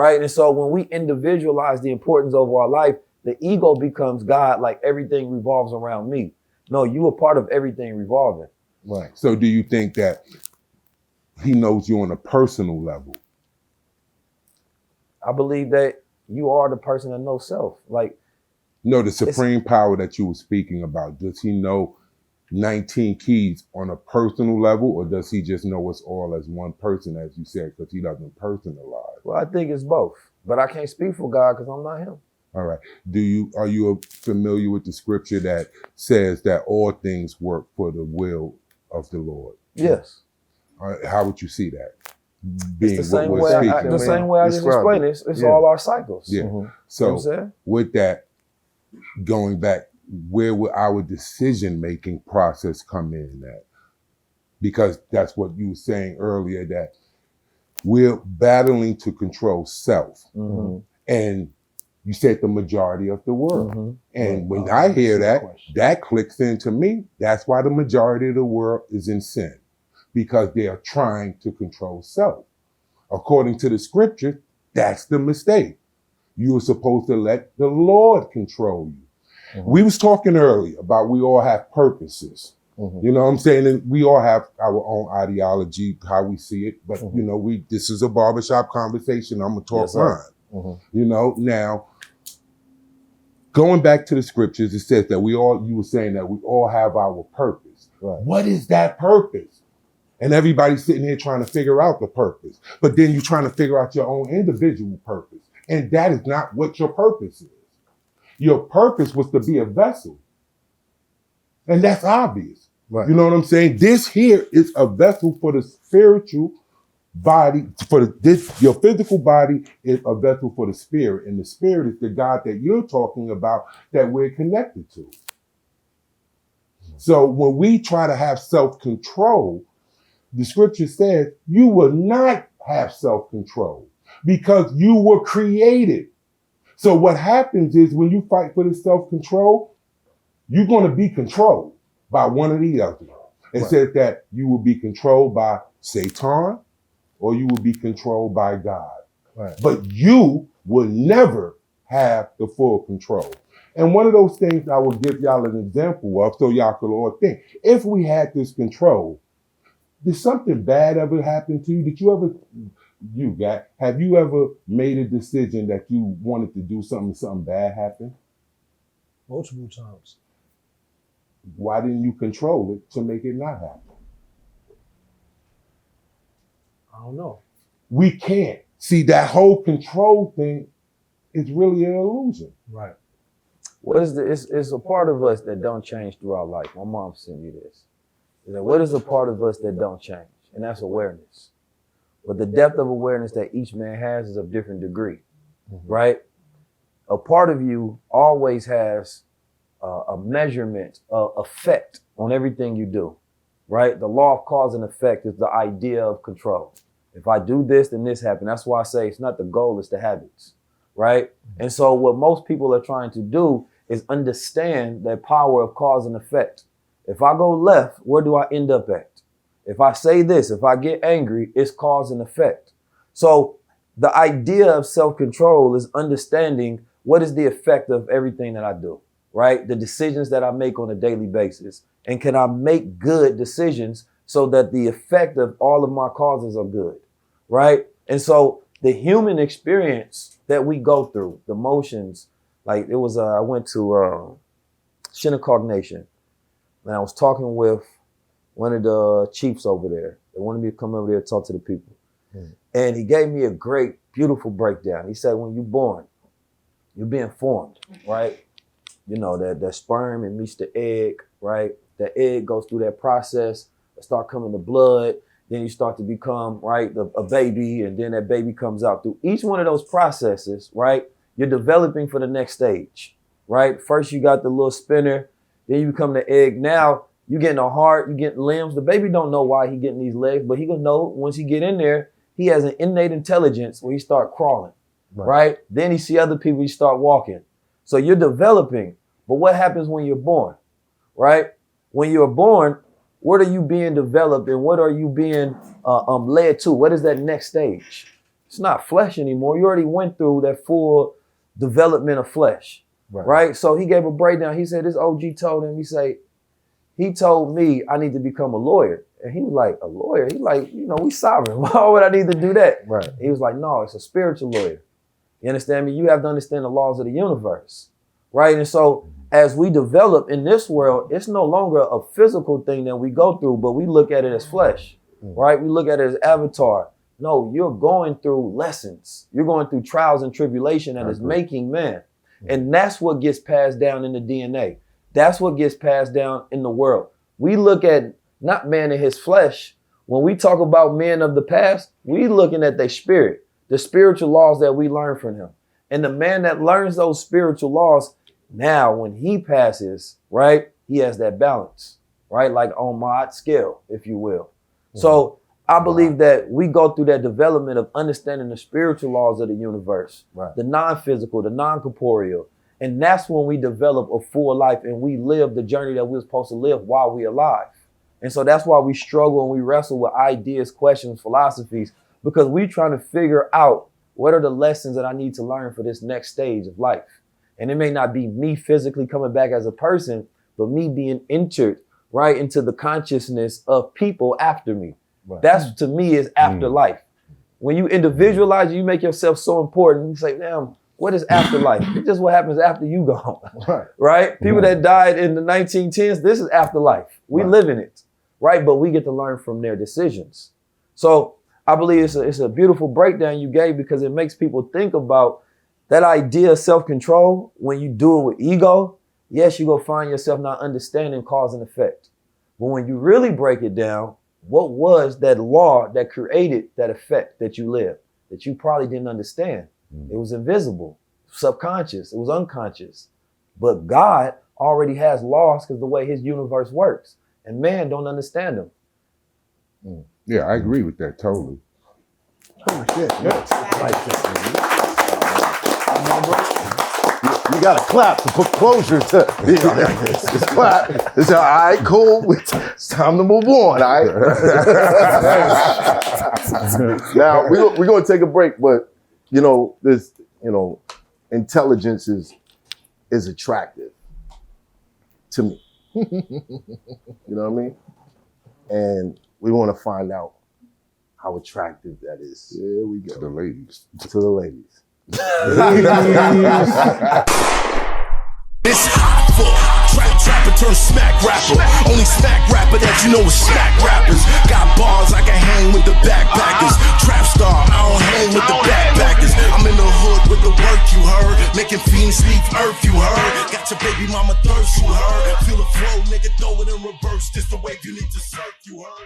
right? And so when we individualize the importance of our life, the ego becomes God, like everything revolves around me. No, you are part of everything revolving. Right. So do you think that he knows you on a personal level? I believe that you are the person that knows self. Like, no, the supreme power that you were speaking about, does he know 19 keys on a personal level, or does he just know us all as one person, as you said, because he doesn't personalize? Well, I think it's both, but I can't speak for God because I'm not him. All right. Are you familiar with the scripture that says that all things work for the will of the Lord? Yes. All right, how would you see that? Being it's the same way I just explained it. It's all our cycles. Yeah. Mm-hmm. So you know with that, going back, where would our decision-making process come in at? Because that's what you were saying earlier, that we're battling to control self. Mm-hmm. And you said the majority of the world. Mm-hmm. And when I hear that, that clicks into me. That's why the majority of the world is in sin, because they are trying to control self. According to the scripture, that's the mistake. You are supposed to let the Lord control you. Mm-hmm. We was talking earlier about we all have purposes. Mm-hmm. You know what I'm saying? And we all have our own ideology, how we see it. But, you know, this is a barbershop conversation. I'm going to talk mine. Mm-hmm. You know, now, going back to the scriptures, it says that you were saying that we all have our purpose. Right. What is that purpose? And everybody's sitting here trying to figure out the purpose. But then you're trying to figure out your own individual purpose. And that is not what your purpose is. Your purpose was to be a vessel. And that's obvious. Right. You know what I'm saying? This here is a vessel for the spiritual body. Your physical body is a vessel for the spirit. And the spirit is the God that you're talking about that we're connected to. So when we try to have self-control, the scripture says you will not have self-control because you were created. So what happens is when you fight for the self-control, you're going to be controlled by one of the other. It says that you will be controlled by Satan or you will be controlled by God. Right. But you will never have the full control. And one of those things I will give y'all an example of so y'all could all think. If we had this control, did something bad ever happen to you? Have you ever made a decision that you wanted to do something bad happened? Multiple times. Why didn't you control it to make it not happen? I don't know. We can't. See, that whole control thing is really an illusion. Right. It's a part of us that don't change throughout life. My mom sent me this. What is a part of us that don't change? And that's awareness. But the depth of awareness that each man has is of different degree, right? A part of you always has a measurement, effect on everything you do, right? The law of cause and effect is the idea of control. If I do this, then this happens. That's why I say it's not the goal, it's the habits, right? And so what most people are trying to do is understand that power of cause and effect. If I go left, where do I end up at? If I say this, if I get angry, it's cause and effect. So the idea of self-control is understanding what is the effect of everything that I do, right? The decisions that I make on a daily basis. And can I make good decisions so that the effect of all of my causes are good, right? And so the human experience that we go through, the motions, like it was, I went to Shinnecock Nation and I was talking with one of the chiefs over there. They wanted me to come over there and talk to the people. And he gave me a great, beautiful breakdown. He said, when you're born, you're being formed, right? You know, that sperm, it meets the egg, right? The egg goes through that process, start coming to blood, then you start to become, right, a baby, and then that baby comes out. Through each one of those processes, right, you're developing for the next stage, right? First you got the little spinner, then you become the egg. Now you getting a heart, you getting limbs. The baby don't know why he getting these legs, but he gonna know once he get in there, he has an innate intelligence when he start crawling, right? Then he see other people, he start walking. So you're developing, but what happens when you're born, right? When you're born, what are you being developed and what are you being led to? What is that next stage? It's not flesh anymore. You already went through that full development of flesh, right? So he gave a breakdown. He said this OG told him, he told me I need to become a lawyer. And he was like, a lawyer? He like, you know, we sovereign. Why would I need to do that? Right. He was like, no, it's a spiritual lawyer. You understand me? You have to understand the laws of the universe, right? And so as we develop in this world, it's no longer a physical thing that we go through, but we look at it as flesh, right? We look at it as avatar. No, you're going through lessons. You're going through trials and tribulation that is making man. And that's what gets passed down in the DNA. That's what gets passed down in the world. We look at not man in his flesh. When we talk about men of the past, we looking at their spirit, the spiritual laws that we learn from him. And the man that learns those spiritual laws, now when he passes, right, he has that balance, right? Like on my scale, if you will. So I believe that we go through that development of understanding the spiritual laws of the universe, the non-physical, the non-corporeal. And that's when we develop a full life and we live the journey that we're supposed to live while we're alive. And so that's why we struggle and we wrestle with ideas, questions, philosophies, because we're trying to figure out what are the lessons that I need to learn for this next stage of life. And it may not be me physically coming back as a person, but me being entered right into the consciousness of people after me. That's to me is afterlife. When you individualize, you make yourself so important. You say, damn, what is afterlife? It's just what happens after you go, right? People that died in the 1910s, this is afterlife. We live in it, right? But we get to learn from their decisions. So I believe it's a beautiful breakdown you gave because it makes people think about that idea of self-control. When you do it with ego, yes, you go find yourself not understanding cause and effect. But when you really break it down, what was that law that created that effect that you live, that you probably didn't understand? It was invisible, subconscious, it was unconscious. But God already has laws because the way his universe works. And man don't understand them. Yeah, I agree with that totally. Oh, shit. You got to clap to put closure to this clap. It's all right, cool. It's time to move on, all right? Now, we're going to take a break, but, you know, this, you know, intelligence is attractive to me. You know what I mean? And we want to find out how attractive that is. Here we go. To the ladies. To the ladies. It's hot for trapper turn smack rapper. Only smack rapper that you know is smack rappers. Got bars I can hang with the backpackers. Trap star, I don't hang with the backpackers. I'm in the hood with the work you heard. Making fiends leave earth you heard. Got your baby mama thirst you heard. Feel the flow, nigga, throw it in reverse. Just the wave you need to surf you heard.